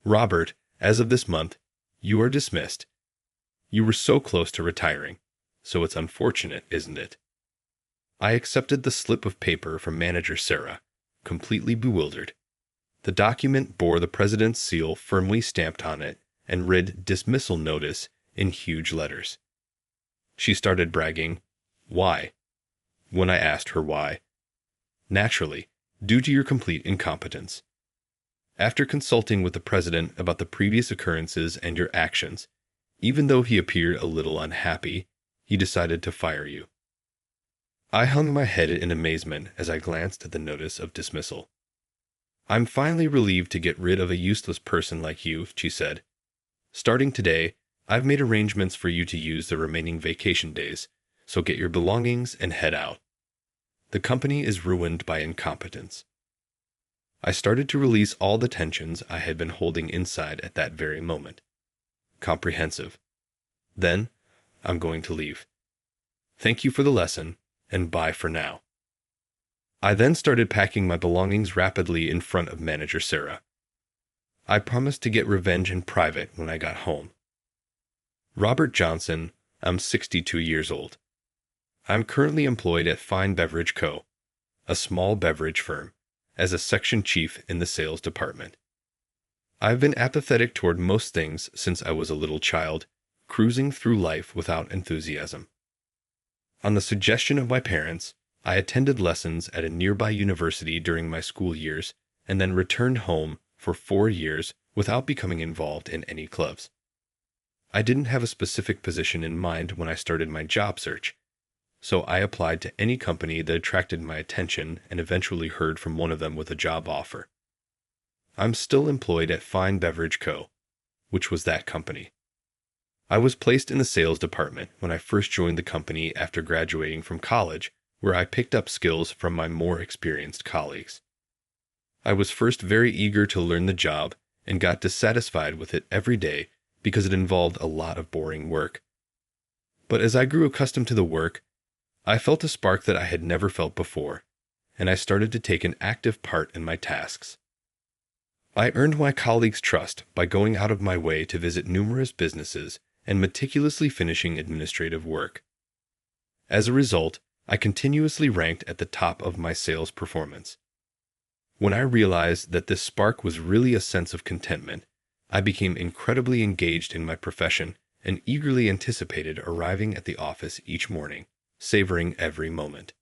Robert, as of this month, you are dismissed. You were so close to retiring, so it's unfortunate, isn't it? I accepted the slip of paper from Manager Sarah, completely bewildered. The document bore the president's seal firmly stamped on it and read dismissal notice in huge letters. She started bragging, "Why?" when I asked her why. "Naturally, due to your complete incompetence. After consulting with the president about the previous occurrences and your actions, even though he appeared a little unhappy, he decided to fire you." I hung my head in amazement as I glanced at the notice of dismissal. "I'm finally relieved to get rid of a useless person like you," she said. "Starting today, I've made arrangements for you to use the remaining vacation days, so get your belongings and head out. The company is ruined by incompetence." I started to release all the tensions I had been holding inside at that very moment. Comprehensive. Then, I'm going to leave. Thank you for the lesson, and bye for now. I then started packing my belongings rapidly in front of Manager Sarah. I promised to get revenge in private when I got home. Robert Johnson, I'm 62 years old. I'm currently employed at Fine Beverage Co., a small beverage firm, as a section chief in the sales department. I've been apathetic toward most things since I was a little child, cruising through life without enthusiasm. On the suggestion of my parents, I attended lessons at a nearby university during my school years and then returned home for 4 years without becoming involved in any clubs. I didn't have a specific position in mind when I started my job search, so I applied to any company that attracted my attention and eventually heard from one of them with a job offer. I'm still employed at Fine Beverage Co., which was that company. I was placed in the sales department when I first joined the company after graduating from college, where I picked up skills from my more experienced colleagues. I was first very eager to learn the job and got dissatisfied with it every day because it involved a lot of boring work. But as I grew accustomed to the work, I felt a spark that I had never felt before, and I started to take an active part in my tasks. I earned my colleagues' trust by going out of my way to visit numerous businesses and meticulously finishing administrative work. As a result, I continuously ranked at the top of my sales performance. When I realized that this spark was really a sense of contentment, I became incredibly engaged in my profession and eagerly anticipated arriving at the office each morning, savoring every moment.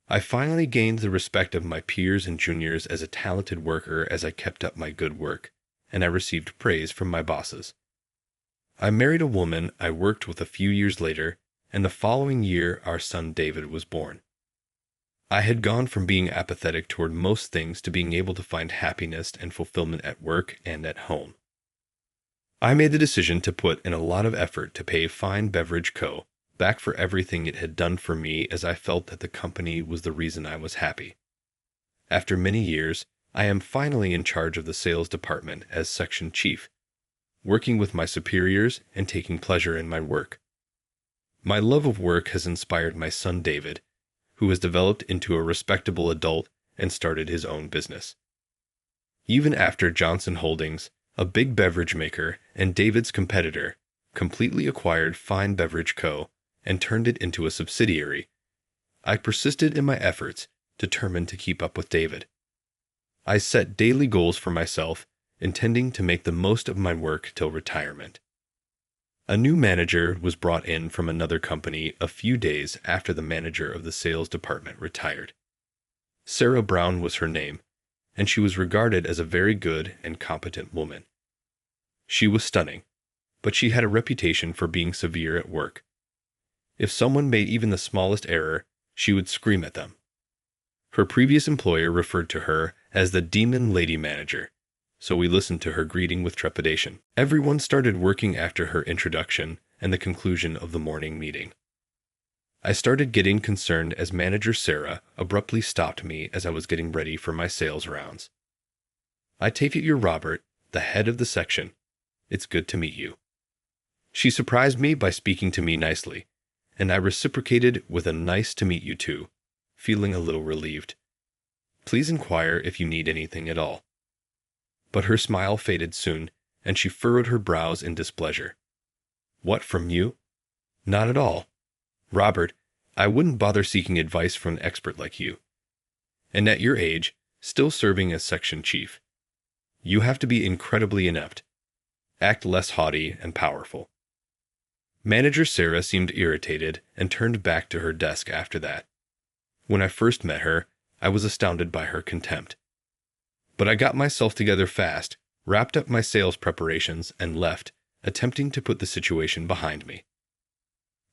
I finally gained the respect of my peers and juniors as a talented worker as I kept up my good work, and I received praise from my bosses. I married a woman I worked with a few years later, and the following year our son David was born. I had gone from being apathetic toward most things to being able to find happiness and fulfillment at work and at home. I made the decision to put in a lot of effort to pay Fine Beverage Co. back for everything it had done for me, as I felt that the company was the reason I was happy. After many years, I am finally in charge of the sales department as section chief, working with my superiors and taking pleasure in my work. My love of work has inspired my son David, who has developed into a respectable adult and started his own business. Even after Johnson Holdings, a big beverage maker and David's competitor, completely acquired Fine Beverage Co. and turned it into a subsidiary, I persisted in my efforts, determined to keep up with David. I set daily goals for myself, intending to make the most of my work till retirement. A new manager was brought in from another company a few days after the manager of the sales department retired. Sarah Brown was her name, and she was regarded as a very good and competent woman. She was stunning, but she had a reputation for being severe at work. If someone made even the smallest error, she would scream at them. Her previous employer referred to her as the Demon Lady Manager, so we listened to her greeting with trepidation. Everyone started working after her introduction and the conclusion of the morning meeting. I started getting concerned as Manager Sarah abruptly stopped me as I was getting ready for my sales rounds. "I take it you're Robert, the head of the section. It's good to meet you." She surprised me by speaking to me nicely, and I reciprocated with a "nice to meet you too," feeling a little relieved. "Please inquire if you need anything at all." But her smile faded soon, and she furrowed her brows in displeasure. What, from you? Not at all. Robert, I wouldn't bother seeking advice from an expert like you. And at your age, still serving as section chief. You have to be incredibly inept. Act less haughty and powerful. Manager Sarah seemed irritated and turned back to her desk after that. When I first met her, I was astounded by her contempt. But I got myself together fast, wrapped up my sales preparations, and left, attempting to put the situation behind me.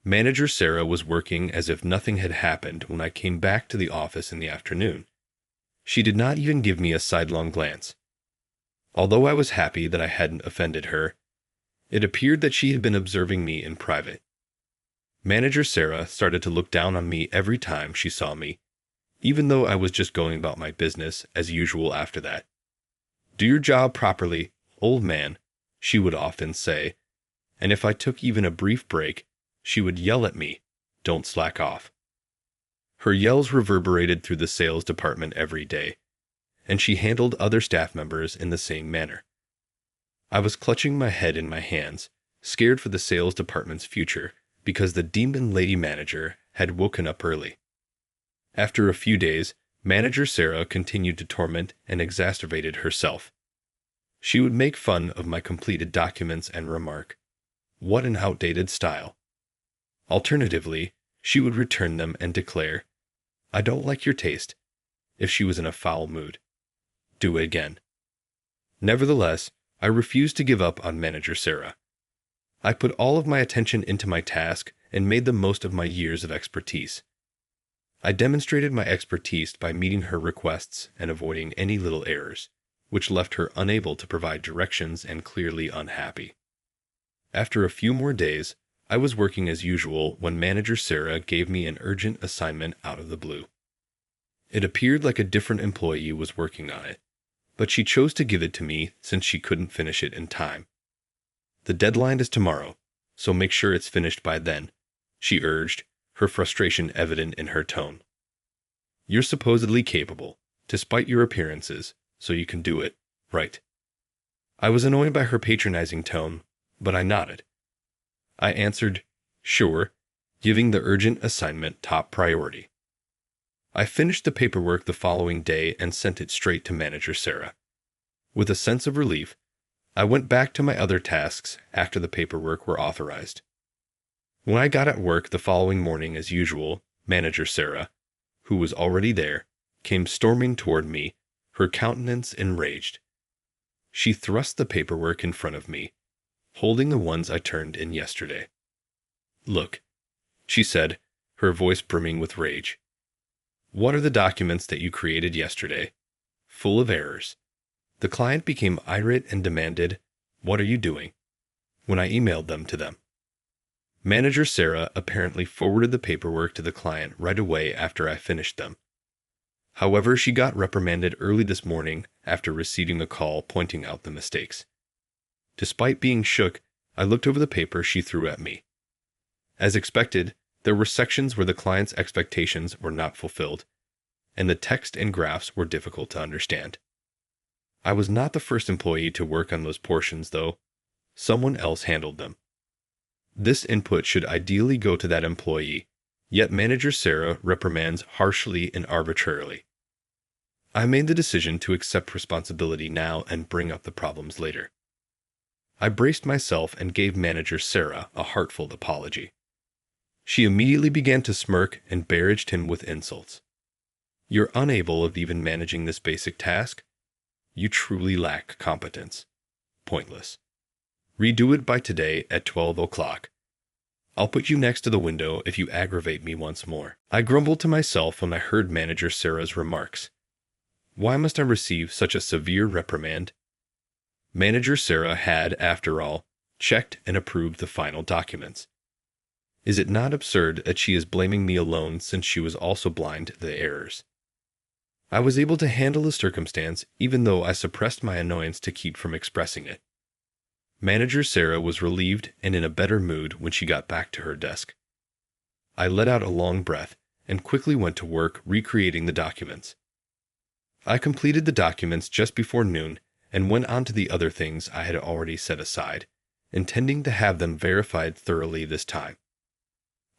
Manager Sarah was working as if nothing had happened when I came back to the office in the afternoon. She did not even give me a sidelong glance. Although I was happy that I hadn't offended her, it appeared that she had been observing me in private. Manager Sarah started to look down on me every time she saw me, even though I was just going about my business as usual after that. Do your job properly, old man, she would often say, and if I took even a brief break, she would yell at me, don't slack off. Her yells reverberated through the sales department every day, and she handled other staff members in the same manner. I was clutching my head in my hands, scared for the sales department's future, because the demon lady manager had woken up early. After a few days, Manager Sarah continued to torment and exacerbated herself. She would make fun of my completed documents and remark, "What an outdated style." Alternatively, she would return them and declare, "I don't like your taste," if she was in a foul mood. Do it again. Nevertheless, I refused to give up on Manager Sarah. I put all of my attention into my task and made the most of my years of expertise. I demonstrated my expertise by meeting her requests and avoiding any little errors, which left her unable to provide directions and clearly unhappy. After a few more days, I was working as usual when Manager Sarah gave me an urgent assignment out of the blue. It appeared like a different employee was working on it, but she chose to give it to me since she couldn't finish it in time. The deadline is tomorrow, so make sure it's finished by then, she urged, her frustration evident in her tone. You're supposedly capable, despite your appearances, so you can do it, right? I was annoyed by her patronizing tone, but I nodded. I answered, sure, giving the urgent assignment top priority. I finished the paperwork the following day and sent it straight to Manager Sarah. With a sense of relief, I went back to my other tasks after the paperwork were authorized. When I got at work the following morning as usual, Manager Sarah, who was already there, came storming toward me, her countenance enraged. She thrust the paperwork in front of me, holding the ones I turned in yesterday. Look, she said, her voice brimming with rage. What are the documents that you created yesterday? Full of errors. The client became irate and demanded, "What are you doing?" when I emailed them to them. Manager Sarah apparently forwarded the paperwork to the client right away after I finished them. However, she got reprimanded early this morning after receiving the call pointing out the mistakes. Despite being shook, I looked over the paper she threw at me. As expected, there were sections where the client's expectations were not fulfilled, and the text and graphs were difficult to understand. I was not the first employee to work on those portions, though. Someone else handled them. This input should ideally go to that employee, yet Manager Sarah reprimands harshly and arbitrarily. I made the decision to accept responsibility now and bring up the problems later. I braced myself and gave Manager Sarah a heartfelt apology. She immediately began to smirk and barraged him with insults. You're unable of even managing this basic task? You truly lack competence. Pointless. Redo it by today at 12 o'clock. I'll put you next to the window if you aggravate me once more. I grumbled to myself when I heard Manager Sarah's remarks. Why must I receive such a severe reprimand? Manager Sarah had, after all, checked and approved the final documents. Is it not absurd that she is blaming me alone since she was also blind to the errors? I was able to handle the circumstance even though I suppressed my annoyance to keep from expressing it. Manager Sarah was relieved and in a better mood when she got back to her desk. I let out a long breath and quickly went to work recreating the documents. I completed the documents just before noon and went on to the other things I had already set aside, intending to have them verified thoroughly this time.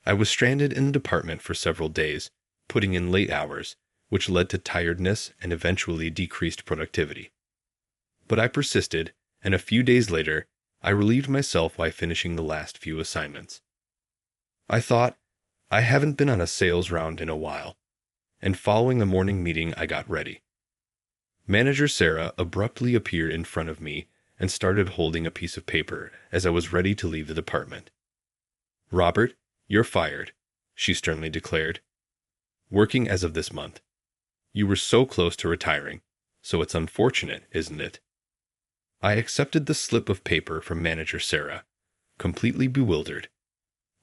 I was stranded in the department for several days, putting in late hours, which led to tiredness and eventually decreased productivity. But I persisted, and a few days later, I relieved myself by finishing the last few assignments. I thought, I haven't been on a sales round in a while, and following the morning meeting I got ready. Manager Sarah abruptly appeared in front of me and started holding a piece of paper as I was ready to leave the department. "Robert, you're fired," she sternly declared. "Working as of this month. You were so close to retiring, so it's unfortunate, isn't it?" I accepted the slip of paper from Manager Sarah, completely bewildered.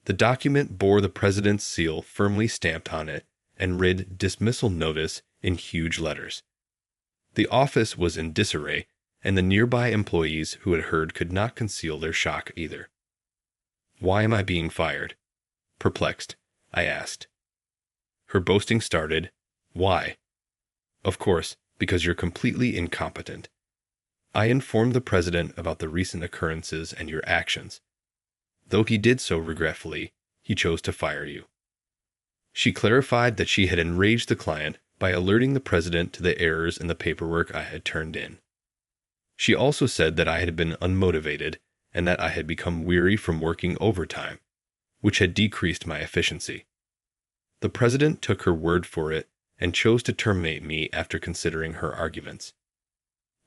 The document bore the president's seal firmly stamped on it and read "Dismissal Notice" in huge letters. The office was in disarray, and the nearby employees who had heard could not conceal their shock either. "Why am I being fired?" Perplexed, I asked. Her boasting started. "Why?" "Of course, because you're completely incompetent. I informed the president about the recent occurrences and your actions. Though he did so regretfully, he chose to fire you." She clarified that she had enraged the client by alerting the president to the errors in the paperwork I had turned in. She also said that I had been unmotivated and that I had become weary from working overtime, which had decreased my efficiency. The president took her word for it and chose to terminate me after considering her arguments.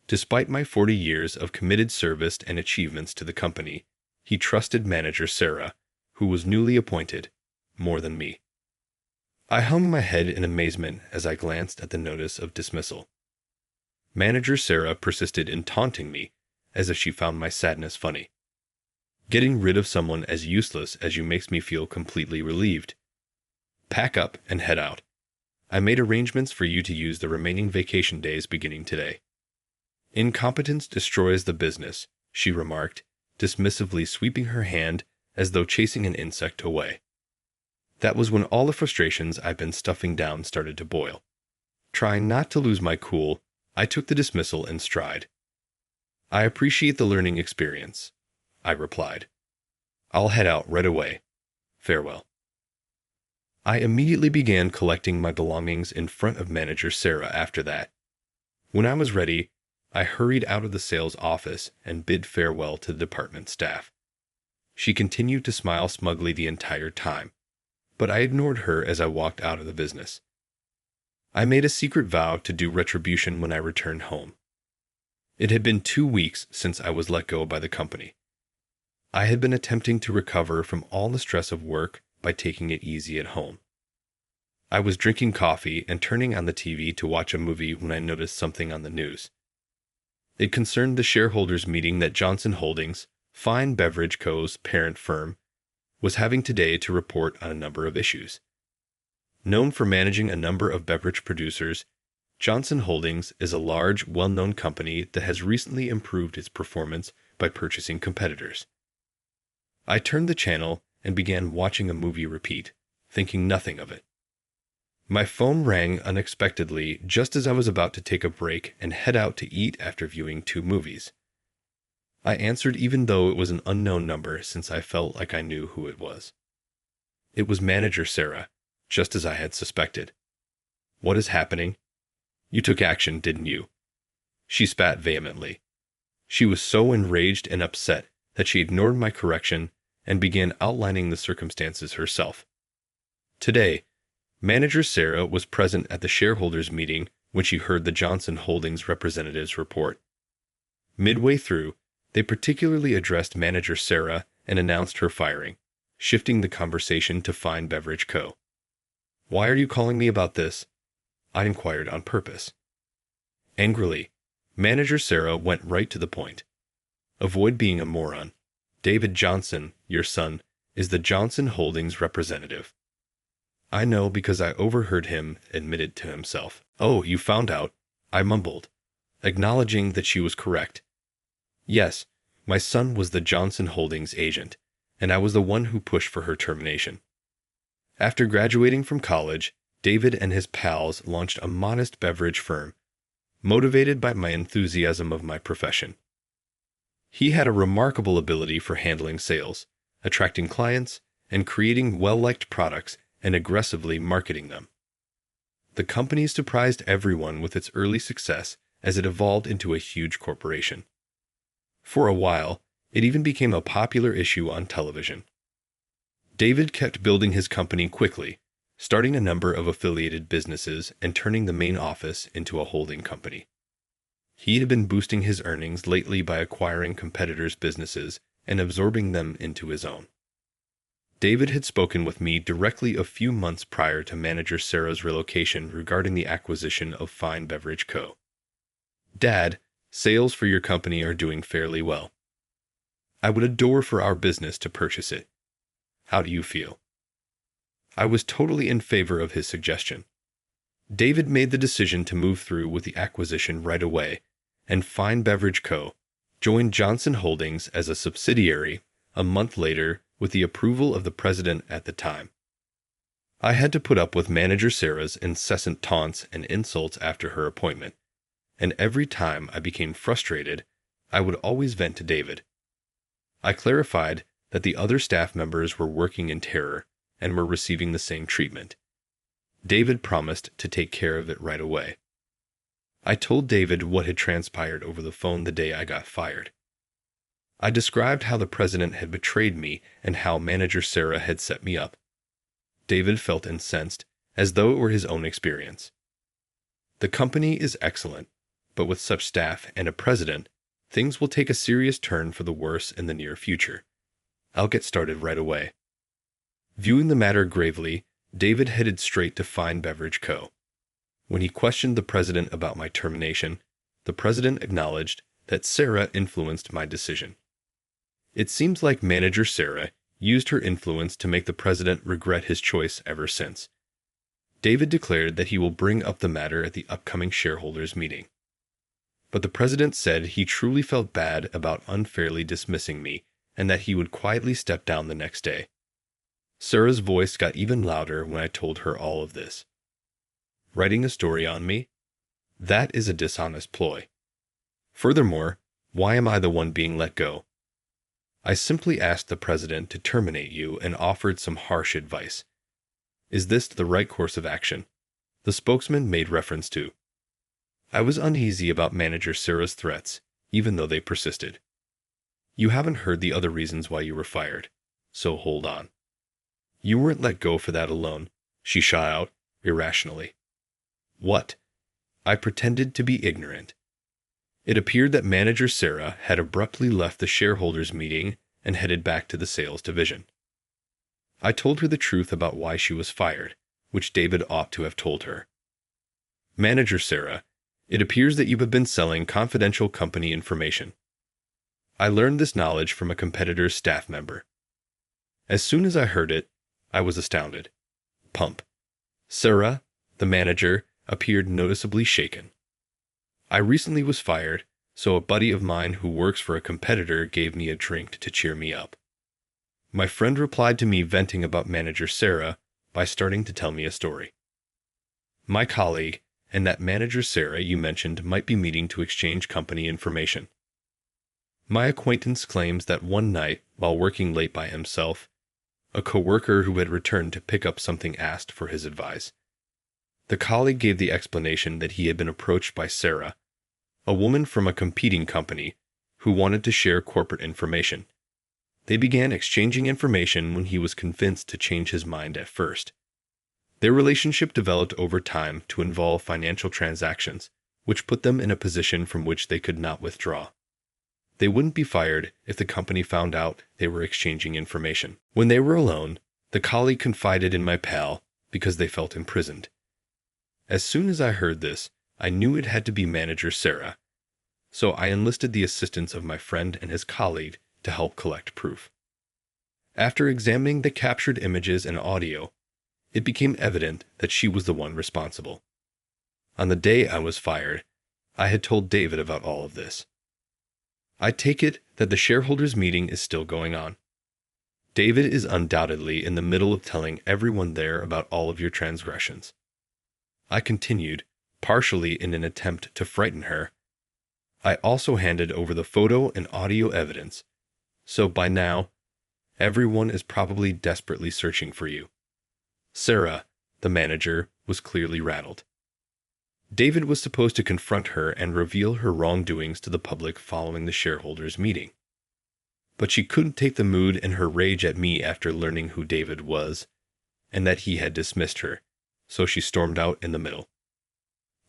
Despite my 40 years of committed service and achievements to the company, he trusted Manager Sarah, who was newly appointed, more than me. I hung my head in amazement as I glanced at the notice of dismissal. Manager Sarah persisted in taunting me, as if she found my sadness funny. "Getting rid of someone as useless as you makes me feel completely relieved. Pack up and head out. I made arrangements for you to use the remaining vacation days beginning today." "Incompetence destroys the business," she remarked, dismissively sweeping her hand as though chasing an insect away. That was when all the frustrations I'd been stuffing down started to boil. Trying not to lose my cool, I took the dismissal in stride. "I appreciate the learning experience," I replied. "I'll head out right away. Farewell." I immediately began collecting my belongings in front of Manager Sarah after that. When I was ready, I hurried out of the sales office and bid farewell to the department staff. She continued to smile smugly the entire time, but I ignored her as I walked out of the business. I made a secret vow to do retribution when I returned home. It had been 2 weeks since I was let go by the company. I had been attempting to recover from all the stress of work by taking it easy at home. I was drinking coffee and turning on the TV to watch a movie when I noticed something on the news. It concerned the shareholders' meeting that Johnson Holdings, Fine Beverage Co.'s parent firm, was having today to report on a number of issues. Known for managing a number of beverage producers, Johnson Holdings is a large, well-known company that has recently improved its performance by purchasing competitors. I turned the channel and began watching a movie repeat, thinking nothing of it. My phone rang unexpectedly just as I was about to take a break and head out to eat after viewing 2 movies. I answered even though it was an unknown number since I felt like I knew who it was. It was Manager Sarah, just as I had suspected. "What is happening? You took action, didn't you?" She spat vehemently. She was so enraged and upset that she ignored my correction and began outlining the circumstances herself. Today, Manager Sarah was present at the shareholders' meeting when she heard the Johnson Holdings representatives report. Midway through, they particularly addressed Manager Sarah and announced her firing, shifting the conversation to Fine Beverage Co. "Why are you calling me about this?" I inquired on purpose. Angrily, Manager Sarah went right to the point. "Avoid being a moron. David Johnson, your son, is the Johnson Holdings representative." I know because I overheard him admit it to himself. "Oh, you found out," I mumbled, acknowledging that she was correct. Yes, my son was the Johnson Holdings agent, and I was the one who pushed for her termination. After graduating from college, David and his pals launched a modest beverage firm, motivated by my enthusiasm of my profession. He had a remarkable ability for handling sales, attracting clients, and creating well-liked products and aggressively marketing them. The company surprised everyone with its early success as it evolved into a huge corporation. For a while, it even became a popular issue on television. David kept building his company quickly, starting a number of affiliated businesses and turning the main office into a holding company. He had been boosting his earnings lately by acquiring competitors' businesses and absorbing them into his own. David had spoken with me directly a few months prior to manager Sarah's relocation regarding the acquisition of Fine Beverage Co. "Dad, sales for your company are doing fairly well. I would adore for our business to purchase it. How do you feel?" I was totally in favor of his suggestion. David made the decision to move through with the acquisition right away, and Fine Beverage Co. joined Johnson Holdings as a subsidiary a month later with the approval of the president at the time. I had to put up with manager Sarah's incessant taunts and insults after her appointment, and every time I became frustrated, I would always vent to David. I clarified that the other staff members were working in terror and were receiving the same treatment. David promised to take care of it right away. I told David what had transpired over the phone the day I got fired. I described how the president had betrayed me and how manager Sarah had set me up. David felt incensed, as though it were his own experience. "The company is excellent, but with such staff and a president, things will take a serious turn for the worse in the near future. I'll get started right away." Viewing the matter gravely, David headed straight to Fine Beverage Co. When he questioned the president about my termination, the president acknowledged that Sarah influenced my decision. It seems like manager Sarah used her influence to make the president regret his choice ever since. David declared that he will bring up the matter at the upcoming shareholders' meeting. But the president said he truly felt bad about unfairly dismissing me and that he would quietly step down the next day. Sarah's voice got even louder when I told her all of this. "Writing a story on me? That is a dishonest ploy. Furthermore, why am I the one being let go? I simply asked the president to terminate you and offered some harsh advice. Is this the right course of action?" the spokesman made reference to. I was uneasy about manager Sarah's threats, even though they persisted. "You haven't heard the other reasons why you were fired, so hold on. You weren't let go for that alone," she shot out, irrationally. "What?" I pretended to be ignorant. It appeared that manager Sarah had abruptly left the shareholders' meeting and headed back to the sales division. I told her the truth about why she was fired, which David ought to have told her. "Manager Sarah, it appears that you have been selling confidential company information. I learned this knowledge from a competitor's staff member." As soon as I heard it, I was astounded. Pump. Sarah, the manager, appeared noticeably shaken. "I recently was fired, so a buddy of mine who works for a competitor gave me a drink to cheer me up." My friend replied to me venting about manager Sarah by starting to tell me a story. "My colleague and that manager Sarah you mentioned might be meeting to exchange company information. My acquaintance claims that one night, while working late by himself, a coworker who had returned to pick up something asked for his advice. The colleague gave the explanation that he had been approached by Sarah, a woman from a competing company, who wanted to share corporate information. They began exchanging information when he was convinced to change his mind at first. Their relationship developed over time to involve financial transactions, which put them in a position from which they could not withdraw. They wouldn't be fired if the company found out they were exchanging information. When they were alone, the colleague confided in my pal because they felt imprisoned. As soon as I heard this, I knew it had to be manager Sarah, so I enlisted the assistance of my friend and his colleague to help collect proof. After examining the captured images and audio, it became evident that she was the one responsible. On the day I was fired, I had told David about all of this. I take it that the shareholders' meeting is still going on. David is undoubtedly in the middle of telling everyone there about all of your transgressions. I continued, partially in an attempt to frighten her. I also handed over the photo and audio evidence, so by now, everyone is probably desperately searching for you. Sarah, the manager, was clearly rattled. David was supposed to confront her and reveal her wrongdoings to the public following the shareholders' meeting. But she couldn't take the mood and her rage at me after learning who David was, and that he had dismissed her, so she stormed out in the middle.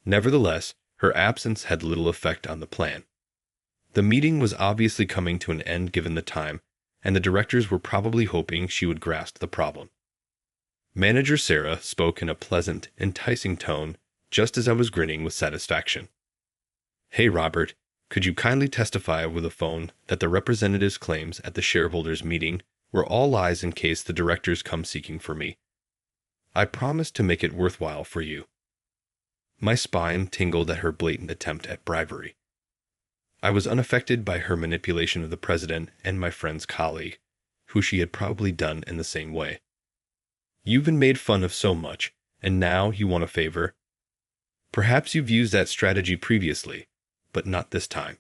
Nevertheless, her absence had little effect on the plan. The meeting was obviously coming to an end given the time, and the directors were probably hoping she would grasp the problem. Manager Sarah spoke in a pleasant, enticing tone, just as I was grinning with satisfaction. "Hey, Robert, could you kindly testify over the phone that the representative's claims at the shareholders' meeting were all lies in case the directors come seeking for me? I promise to make it worthwhile for you." My spine tingled at her blatant attempt at bribery. I was unaffected by her manipulation of the president and my friend's colleague, who she had probably done in the same way. "You've been made fun of so much, and now you want a favor? Perhaps you've used that strategy previously, but not this time.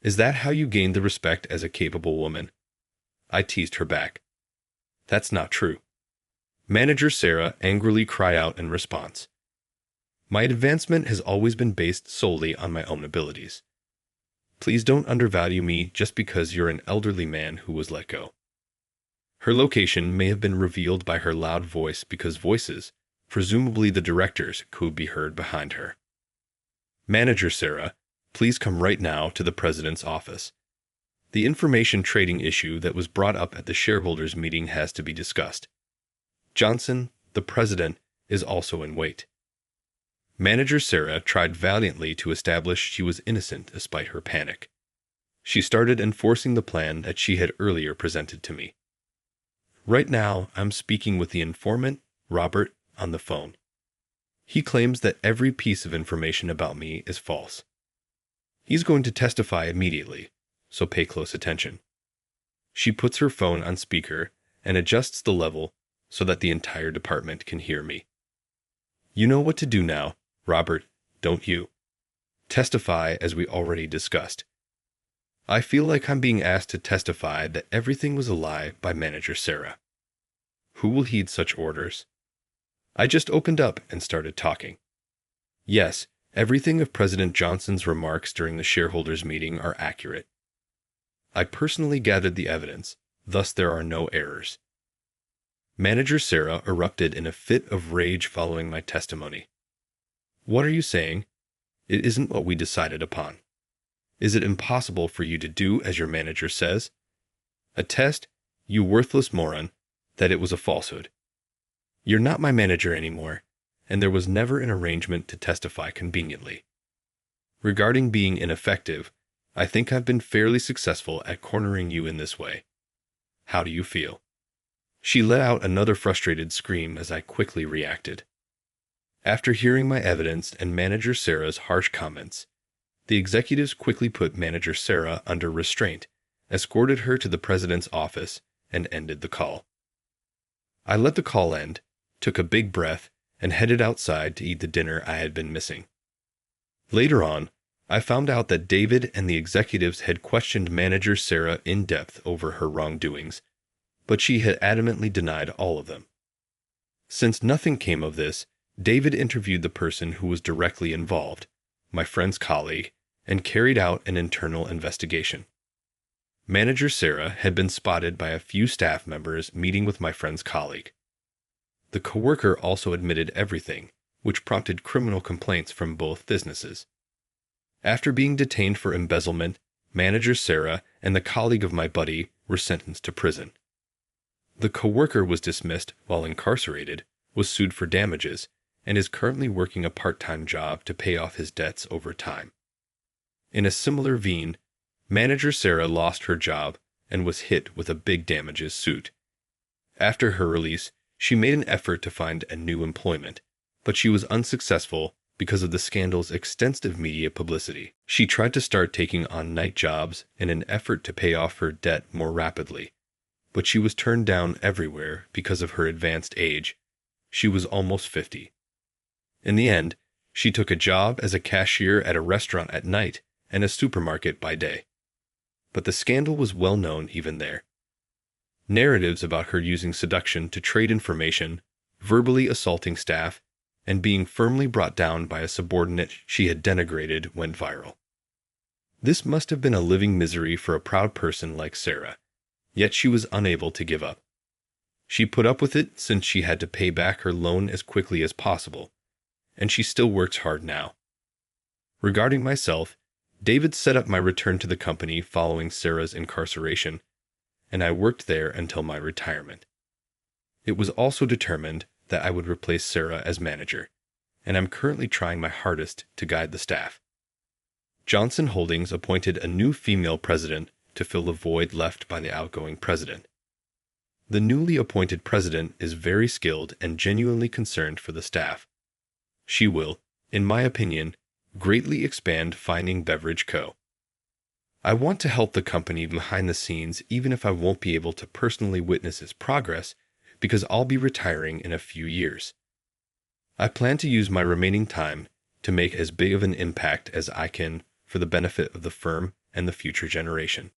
Is that how you gained the respect as a capable woman?" I teased her back. "That's not true." Manager Sarah angrily cried out in response. "My advancement has always been based solely on my own abilities. Please don't undervalue me just because you're an elderly man who was let go." Her location may have been revealed by her loud voice because voices, presumably the directors, could be heard behind her. "Manager Sarah, please come right now to the president's office. The information trading issue that was brought up at the shareholders' meeting has to be discussed. Johnson, the president, is also in wait." Manager Sarah tried valiantly to establish she was innocent despite her panic. She started enforcing the plan that she had earlier presented to me. "Right now, I'm speaking with the informant, Robert, on the phone. He claims that every piece of information about me is false. He's going to testify immediately, so pay close attention." She puts her phone on speaker and adjusts the level so that the entire department can hear me. "You know what to do now, Robert, don't you? Testify as we already discussed. I feel like I'm being asked to testify that everything was a lie by Manager Sarah. Who will heed such orders?" I just opened up and started talking. "Yes, everything of President Johnson's remarks during the shareholders' meeting are accurate. I personally gathered the evidence, thus there are no errors." Manager Sarah erupted in a fit of rage following my testimony. "What are you saying? It isn't what we decided upon. Is it impossible for you to do as your manager says? Attest, you worthless moron, that it was a falsehood. You're not my manager anymore, and there was never an arrangement to testify conveniently. Regarding being ineffective, I think I've been fairly successful at cornering you in this way. How do you feel?" She let out another frustrated scream as I quickly reacted. After hearing my evidence and Manager Sarah's harsh comments, the executives quickly put Manager Sarah under restraint, escorted her to the president's office, and ended the call. I let the call end, took a big breath, and headed outside to eat the dinner I had been missing. Later on, I found out that David and the executives had questioned Manager Sarah in depth over her wrongdoings, but she had adamantly denied all of them. Since nothing came of this, David interviewed the person who was directly involved, my friend's colleague, and carried out an internal investigation. Manager Sarah had been spotted by a few staff members meeting with my friend's colleague. The coworker also admitted everything, which prompted criminal complaints from both businesses. After being detained for embezzlement, Manager Sarah and the colleague of my buddy were sentenced to prison. The coworker was dismissed while incarcerated, was sued for damages, and is currently working a part-time job to pay off his debts over time. In a similar vein, Manager Sarah lost her job and was hit with a big damages suit. After her release, she made an effort to find a new employment, but she was unsuccessful because of the scandal's extensive media publicity. She tried to start taking on night jobs in an effort to pay off her debt more rapidly, but she was turned down everywhere because of her advanced age. She was almost 50. In the end, She took a job as a cashier at a restaurant at night and a supermarket by day. But the scandal was well known even there. Narratives about her using seduction to trade information, verbally assaulting staff, and being firmly brought down by a subordinate she had denigrated went viral. This must have been a living misery for a proud person like Sarah, yet she was unable to give up. She put up with it since she had to pay back her loan as quickly as possible, and she still works hard now. Regarding myself, David set up my return to the company following Sarah's incarceration, and I worked there until my retirement. It was also determined that I would replace Sarah as manager, and I'm currently trying my hardest to guide the staff. Johnson Holdings appointed a new female president to fill the void left by the outgoing president. The newly appointed president is very skilled and genuinely concerned for the staff. She will, in my opinion, greatly expand Finding Beverage Co. I want to help the company behind the scenes even if I won't be able to personally witness its progress because I'll be retiring in a few years. I plan to use my remaining time to make as big of an impact as I can for the benefit of the firm and the future generation.